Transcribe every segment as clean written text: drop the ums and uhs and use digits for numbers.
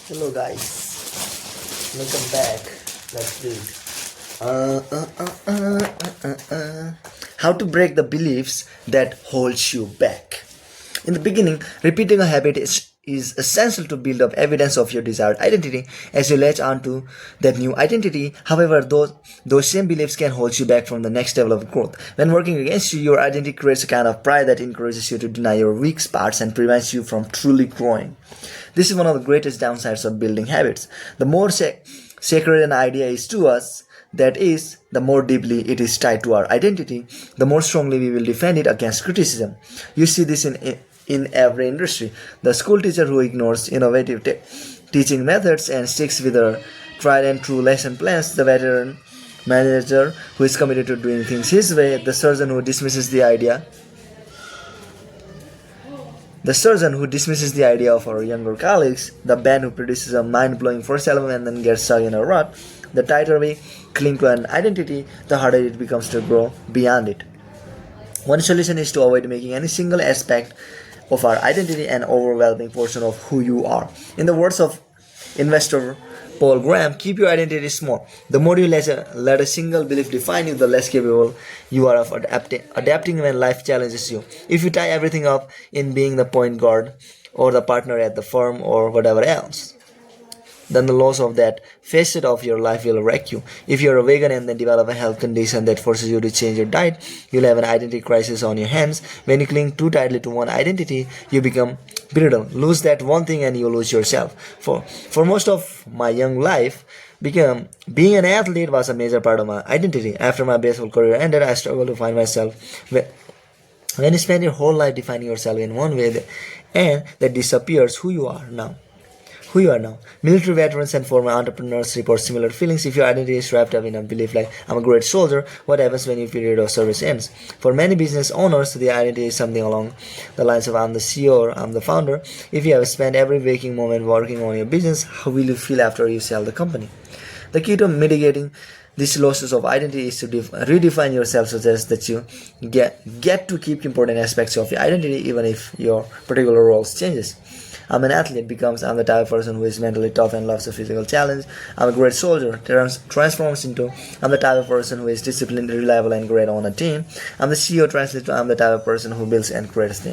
Hello guys, welcome back. Let's read. How to break the beliefs that hold you back. In the beginning, repeating a habit is essential to build up evidence of your desired identity as you latch onto that new identity. However, those same beliefs can hold you back from the next level of growth. When working against you, your identity creates a kind of pride that encourages you to deny your weak spots and prevents you from truly growing. This is one of the greatest downsides of building habits. The more sacred an idea is to us, that is, the more deeply it is tied to our identity, the more strongly we will defend it against criticism. You see this in every industry. The school teacher who ignores innovative teaching methods and sticks with her tried and true lesson plans, the veteran manager who is committed to doing things his way, the surgeon who dismisses the idea of our younger colleagues, the band who produces a mind-blowing first album and then gets stuck in a rut. The tighter we cling to an identity, the harder it becomes to grow beyond it. One solution is to avoid making any single aspect of our identity an overwhelming portion of who you are. In the words of investor Paul Graham, keep your identity small. The more you let a single belief define you, the less capable you are of adapting when life challenges you. If you tie everything up in being the point guard or the partner at the firm or whatever else, then the loss of that facet of your life will wreck you. If you're a vegan and then develop a health condition that forces you to change your diet, you'll have an identity crisis on your hands. When you cling too tightly to one identity, you become brittle. Lose that one thing and you lose yourself. For most of my young life, being an athlete was a major part of my identity. After my baseball career ended, I struggled to find myself. When you spend your whole life defining yourself in one way and that disappears who you are now. Military veterans and former entrepreneurs report similar feelings. If your identity is wrapped up in a belief like, I'm a great soldier, what happens when your period of service ends? For many business owners, the identity is something along the lines of, I'm the CEO or I'm the founder. If you have spent every waking moment working on your business, how will you feel after you sell the company? The key to mitigating these losses of identity is to redefine yourself so that you get to keep important aspects of your identity even if your particular role changes. I'm an athlete becomes I'm the type of person who is mentally tough and loves a physical challenge. I'm a great soldier transforms into I'm the type of person who is disciplined, reliable, and great on a team. I'm the CEO translates to I'm the type of person who builds and creates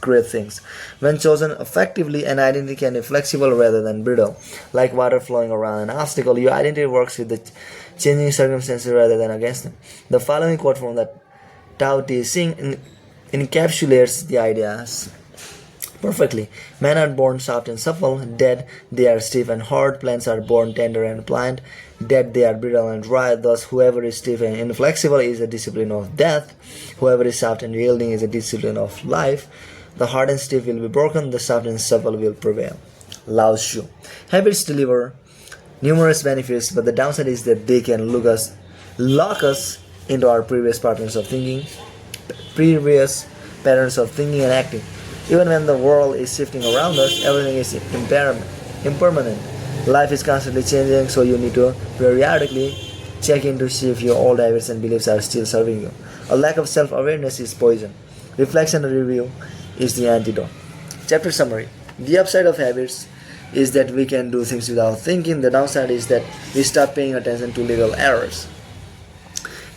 great things. When chosen effectively, an identity can be flexible rather than brittle. Like water flowing around an obstacle, your identity works with the changing circumstances rather than against them. The following quote from the Tao Te Ching encapsulates the ideas perfectly. Men are born soft and supple, dead they are stiff and hard. Plants are born tender and pliant, dead they are brittle and dry. Thus, whoever is stiff and inflexible is a discipline of death. Whoever is soft and yielding is a discipline of life. The hard and stiff will be broken, the soft and supple will prevail. Lao Tzu. Habits deliver numerous benefits, but the downside is that they can lock us into our previous patterns of thinking and acting. Even when the world is shifting around us, everything is impermanent. Life is constantly changing, so you need to periodically check in to see if your old habits and beliefs are still serving you. A lack of self-awareness is poison. Reflection and review is the antidote. Chapter summary. The upside of habits is that we can do things without thinking. The downside is that we stop paying attention to little errors.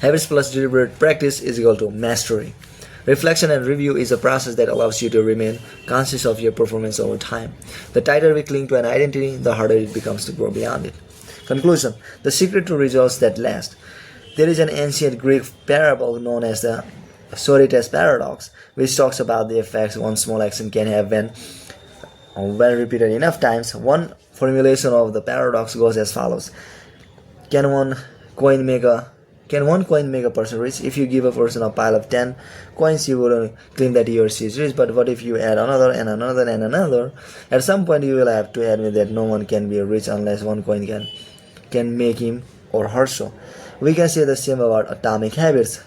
Habits plus deliberate practice is equal to mastery. Reflection and review is a process that allows you to remain conscious of your performance over time. The tighter we cling to an identity, the harder it becomes to grow beyond it. Conclusion. The secret to results that last. There is an ancient Greek parable known as the Socrates paradox, which talks about the effects one small action can have when repeated enough times. One formulation of the paradox goes as follows. Can one coin make a person rich? If you give a person a pile of 10 coins, you would claim that he or she is rich. But what if you add another and another and another? At some point, you will have to admit that no one can be rich unless one coin can make him or her so. We can say the same about atomic habits.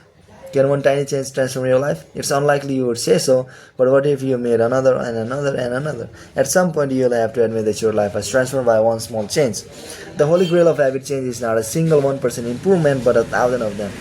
Can one tiny change transform your life? It's unlikely you would say so, but what if you made another and another and another? At some point, you'll have to admit that your life was transformed by one small change. The holy grail of habit change is not a single 1% improvement, but 1,000 of them.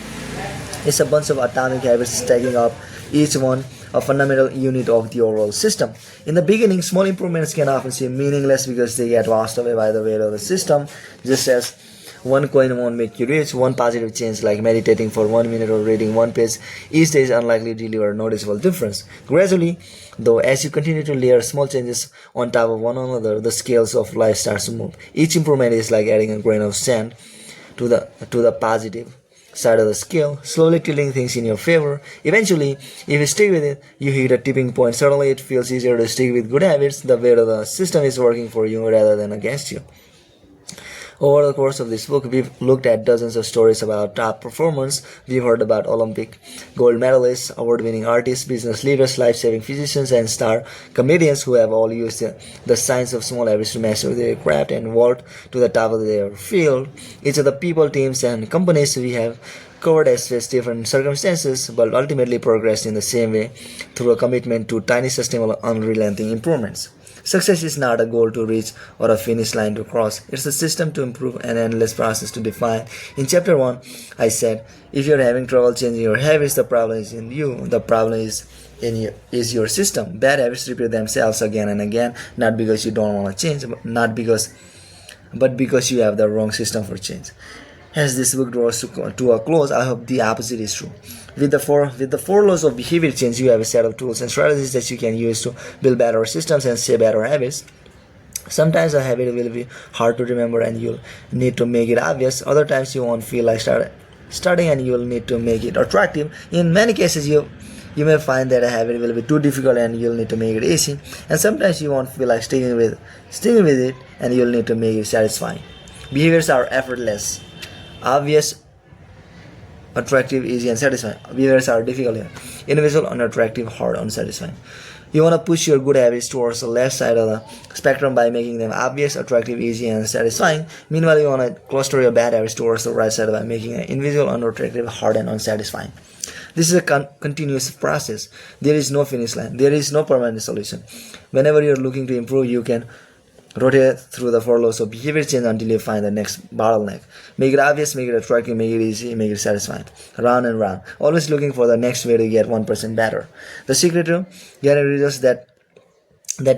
It's a bunch of atomic habits stacking up, each one a fundamental unit of the overall system. In the beginning, small improvements can often seem meaningless because they get washed away by the weight of the system, just as one coin won't make you rich. One positive change like meditating for 1 minute or reading one page each day is unlikely to deliver a noticeable difference. Gradually, though, as you continue to layer small changes on top of one another, the scales of life starts to move. Each improvement is like adding a grain of sand to the positive side of the scale, slowly tilting things in your favor. Eventually, if you stick with it, you hit a tipping point. Suddenly, it feels easier to stick with good habits. The weight of the system is working for you rather than against you. Over the course of this book, we've looked at dozens of stories about top performers. We've heard about Olympic gold medalists, award-winning artists, business leaders, life-saving physicians, and star comedians who have all used the science of small habits to master their craft and vault to the top of their field. Each of the people, teams, and companies we have covered has faced different circumstances, but ultimately progressed in the same way through a commitment to tiny, sustainable, unrelenting improvements. Success is not a goal to reach or a finish line to cross. It's a system to improve, an endless process to define. In chapter 1, I said, if you're having trouble changing your habits, the problem is in you. The problem is your system. Bad habits repeat themselves again and again, not because you don't want to change, but because you have the wrong system for change. As this book draws to a close, I hope the opposite is true. With the four laws of behavior change, you have a set of tools and strategies that you can use to build better systems and shape better habits. Sometimes a habit will be hard to remember and you'll need to make it obvious. Other times you won't feel like starting and you'll need to make it attractive. In many cases, you may find that a habit will be too difficult and you'll need to make it easy. And sometimes you won't feel like sticking with it and you'll need to make it satisfying. Behaviors are effortless, obvious, attractive, easy, and satisfying. Behaviors are difficult here. Individual, unattractive, hard, unsatisfying. You want to push your good habits towards the left side of the spectrum by making them obvious, attractive, easy, and satisfying. Meanwhile, you want to cluster your bad habits towards the right side by making them individual, unattractive, hard, and unsatisfying. This is a continuous process. There is no finish line. There is no permanent solution. Whenever you're looking to improve, you can rotate through the four laws of behavior change until you find the next bottleneck. Make it obvious, make it attractive, make it easy, make it satisfying. Round and round. Always looking for the next way to get 1% better. The secret to getting results that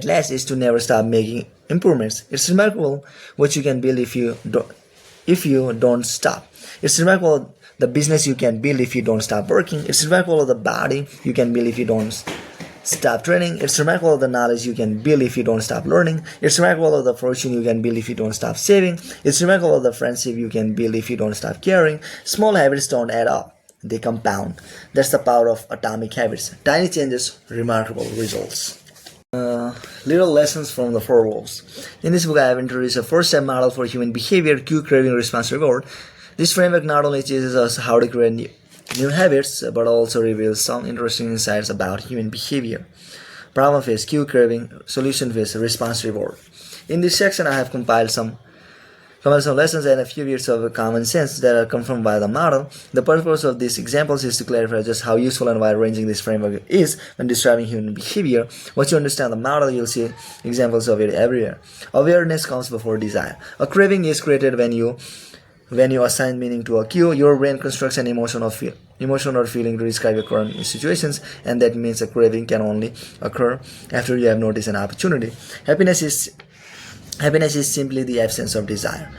last is to never stop making improvements. It's remarkable what you can build if you don't stop. It's remarkable the business you can build if you don't stop working. It's remarkable the body you can build if you don't stop training. It's remarkable the knowledge you can build if you don't stop learning. It's remarkable the fortune you can build if you don't stop saving. It's remarkable the friendship you can build if you don't stop caring. Small habits don't add up. They compound. That's the power of atomic habits. Tiny changes, remarkable results. Little lessons from the four laws. In this book, I have introduced a four-step model for human behavior: cue, craving, response, reward. This framework not only teaches us how to create new habits, but also reveals some interesting insights about human behavior. Problem phase, cue, craving; solution phase, response, reward. In this section, I have compiled some lessons and a few bits of common sense that are confirmed by the model. The purpose of these examples is to clarify just how useful and wide-ranging this framework is when describing human behavior. Once you understand the model, you'll see examples of it everywhere. Awareness comes before desire. A craving is created when you assign meaning to a cue. Your brain constructs an emotion or feeling to describe your current situations, and that means a craving can only occur after you have noticed an opportunity. Happiness is simply the absence of desire.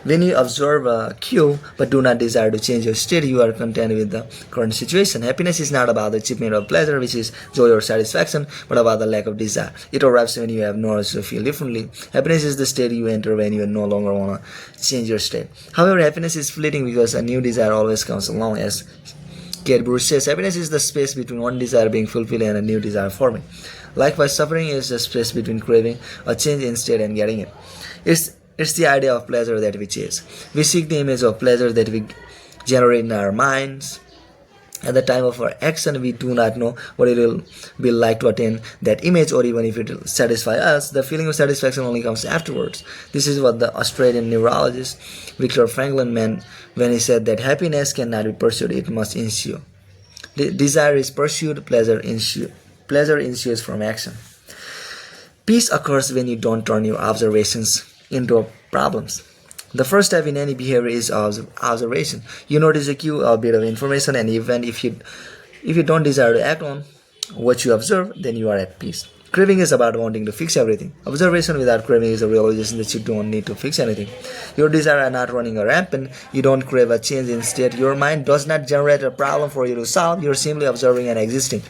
When you observe a cue but do not desire to change your state, you are content with the current situation. Happiness is not about the achievement of pleasure, which is joy or satisfaction, but about the lack of desire. It arrives when you have no urge to feel differently. Happiness is the state you enter when you no longer want to change your state. However, happiness is fleeting because a new desire always comes along. As Kate Bruce says, happiness is the space between one desire being fulfilled and a new desire forming. Likewise, suffering is the space between craving a change in state and getting it. It's the idea of pleasure that we chase. We seek the image of pleasure that we generate in our minds. At the time of our action, we do not know what it will be like to attain that image, or even if it will satisfy us. The feeling of satisfaction only comes afterwards. This is what the Australian neurologist Viktor Frankl meant when he said that happiness cannot be pursued, it must ensue. Desire is pursued, pleasure ensues from action. Peace occurs when you don't turn your observations into problems. The first step in any behavior is observation. You notice a cue, a bit of information, an event. If you don't desire to act on what you observe, then you are at peace. Craving is about wanting to fix everything. Observation without craving is a realization that you don't need to fix anything. Your desires are not running rampant. You don't crave a change. Instead, your mind does not generate a problem for you to solve. You're simply observing and existing.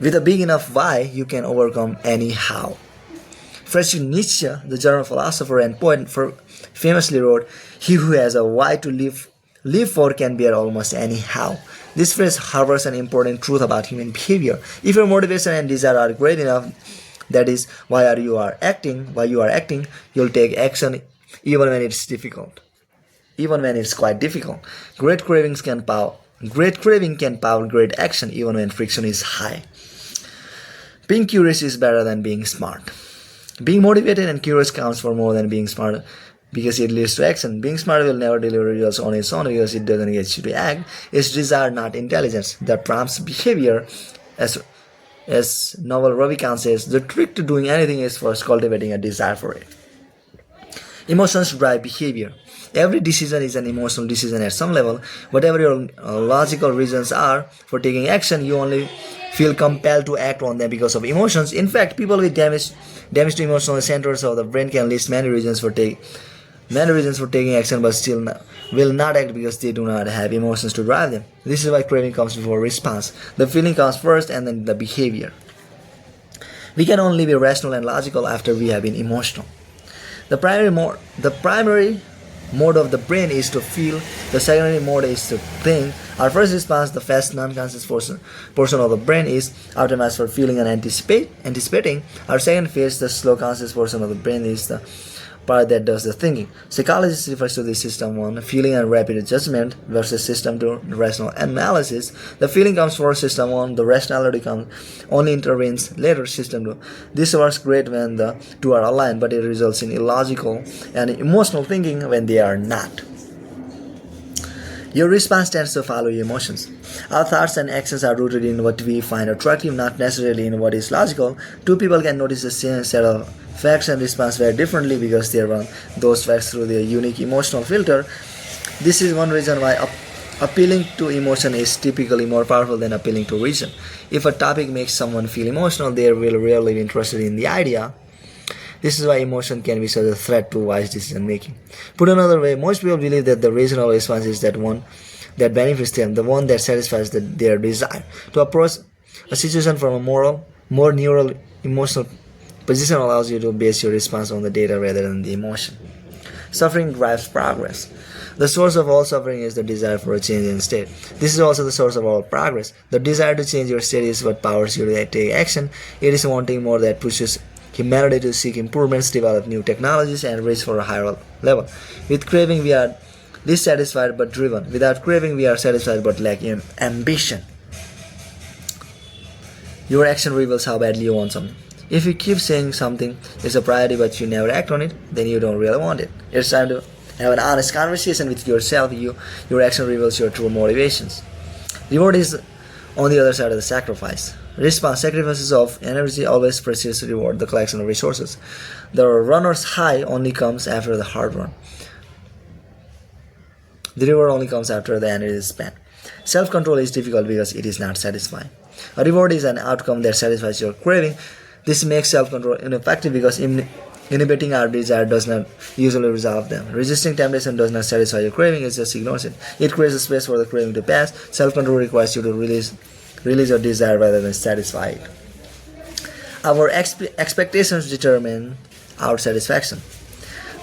With a big enough why, you can overcome any how. Friedrich Nietzsche, the German philosopher and poet, famously wrote, "He who has a why to live for can bear almost any how." This phrase harbors an important truth about human behavior. If your motivation and desire are great enough, that is, why you are acting, you'll take action even when it's difficult. Even when it's quite difficult. Great craving can power great action even when friction is high. Being curious is better than being smart. Being motivated and curious counts for more than being smart because it leads to action. Being smart will never deliver results on its own because it doesn't get you to act. It's desire, not intelligence, that prompts behavior. As Naval Ravikant says, the trick to doing anything is first cultivating a desire for it. Emotions drive behavior. Every decision is an emotional decision at some level. Whatever your logical reasons are for taking action, you only feel compelled to act on them because of emotions. In fact, people with damage to emotional centers of the brain can list many reasons for taking action, but still will not act because they do not have emotions to drive them. This is why craving comes before response. The feeling comes first and then the behavior. We can only be rational and logical after we have been emotional. The primary mode of the brain is to feel. The secondary mode is to think. Our first response, the fast non-conscious portion of the brain, is optimized for feeling and anticipating. Our second phase, the slow conscious portion of the brain, is the part that does the thinking. Psychologists refer to this system 1, feeling and rapid judgment, versus system 2, rational analysis. The feeling comes first, system 1. The rationality only intervenes later, system 2. This works great when the two are aligned, but it results in illogical and emotional thinking when they are not. Your response tends to follow your emotions. Our thoughts and actions are rooted in what we find attractive, not necessarily in what is logical. Two people can notice the same set of facts and respond very differently because they run those facts through their unique emotional filter. This is one reason why appealing to emotion is typically more powerful than appealing to reason. If a topic makes someone feel emotional, they will rarely be interested in the idea. This is why emotion can be such a threat to wise decision making. Put another way, most people believe that the rational response is that one that benefits them, the one that satisfies their desire. To approach a situation from a more neural, emotional position allows you to base your response on the data rather than the emotion. Suffering drives progress. The source of all suffering is the desire for a change in state. This is also the source of all progress. The desire to change your state is what powers you to take action. It is wanting more that pushes humanity to seek improvements, develop new technologies, and reach for a higher level. With craving, we are dissatisfied but driven. Without craving, we are satisfied but lack ambition. Your action reveals how badly you want something. If you keep saying something is a priority but you never act on it, then you don't really want it. It's time to have an honest conversation with yourself. Your action reveals your true motivations. Reward is on the other side of the sacrifice. Response, sacrifices of energy always precedes reward, the collection of resources. The runner's high only comes after the hard run. The reward only comes after the energy is spent. Self-control is difficult because it is not satisfying. A reward is an outcome that satisfies your craving. This makes self-control ineffective because inhibiting our desire does not usually resolve them. Resisting temptation does not satisfy your craving, it just ignores it. It creates a space for the craving to pass. Self-control requires you to release your desire rather than satisfy it. Our expectations determine our satisfaction.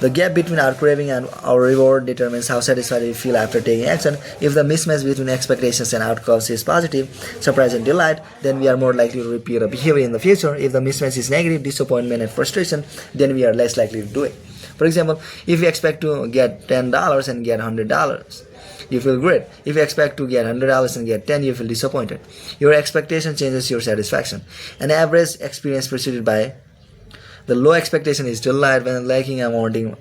The gap between our craving and our reward determines how satisfied we feel after taking action. If the mismatch between expectations and outcomes is positive, surprise and delight, then we are more likely to repeat a behavior in the future. If the mismatch is negative, disappointment and frustration, then we are less likely to do it. For example, if you expect to get $10 and get $100, you feel great. If you expect to get $100 and get 10, you feel disappointed. Your expectation changes your satisfaction. An average experience preceded by the low expectation is delight. When liking and wanting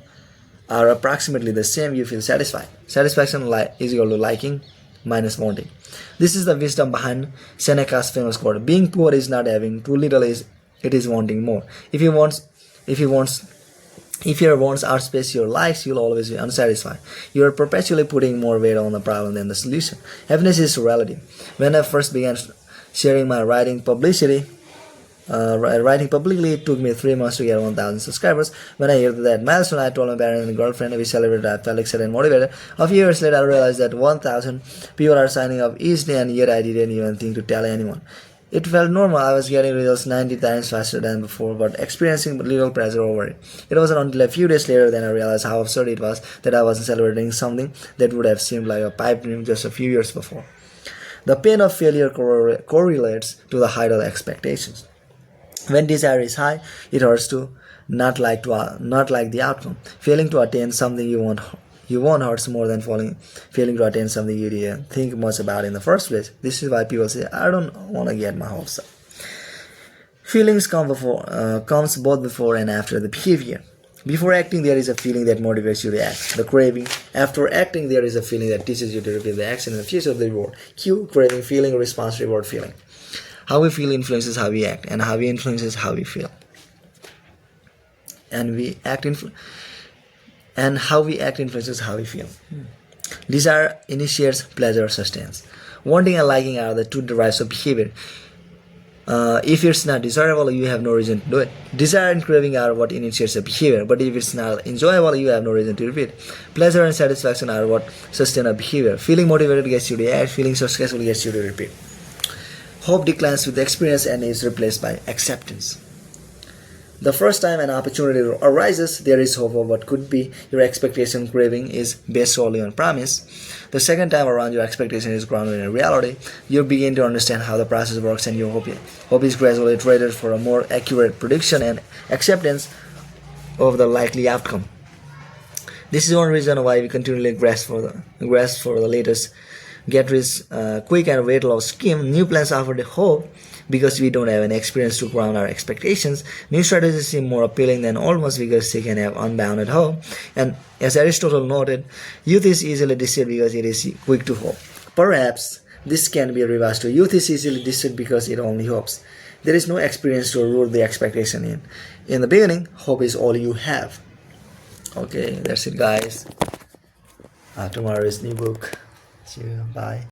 are approximately the same, you feel satisfied. Satisfaction is equal to liking minus wanting. This is the wisdom behind Seneca's famous quote: "Being poor is not having too little; it is wanting more." If your wants outpace your likes, you'll always be unsatisfied. You are perpetually putting more weight on the problem than the solution. Happiness is relative. When I first began Sharing my writing publicly, it took me 3 months to get 1,000 subscribers. When I hit that milestone, I told my parents and girlfriend. We celebrated. I felt excited and motivated. A few years later, I realized that 1,000 people are signing up each day, and yet I didn't even think to tell anyone. It felt normal. I was getting results 90 times faster than before, but experiencing little pressure over it. It wasn't until a few days later that I realized how absurd it was that I wasn't celebrating something that would have seemed like a pipe dream just a few years before. The pain of failure correlates to the height of the expectations. When desire is high, it hurts to not like the outcome. Failing to attain something you want hurts more than failing to attain something you didn't think much about in the first place. This is why people say, "I don't want to get my hopes up." Feelings comes both before and after the behavior. Before acting, there is a feeling that motivates you to act, the craving. After acting, there is a feeling that teaches you to repeat the action in the future of the reward. Cue, craving, feeling, response, reward, feeling. How we feel influences how we act, and how we influences how we feel. And how we act influences how we feel. Desire initiates, pleasure sustains. Wanting and liking are the two drives of behavior. If it's not desirable, you have no reason to do it. Desire and craving are what initiates a behavior, but if it's not enjoyable, you have no reason to repeat. Pleasure and satisfaction are what sustain a behavior. Feeling motivated gets you to act, feeling successful gets you to repeat. Hope declines with experience and is replaced by acceptance. The first time an opportunity arises, there is hope of what could be. Your expectation craving is based solely on promise. The second time around, your expectation is grounded in reality. You begin to understand how the process works, and your hope is gradually traded for a more accurate prediction and acceptance of the likely outcome. This is one reason why we continually grasp for the latest get rich quick and weight loss scheme. New plans offer the hope because we don't have any experience to ground our expectations. New strategies seem more appealing than old ones because they can have unbounded hope. And as Aristotle noted, youth is easily deceived because it is quick to hope. Perhaps this can be reversed to youth is easily deceived because it only hopes. There is no experience to root the expectation in. In the beginning, hope is all you have. Okay, that's it, guys. Tomorrow is new book. See you. Bye.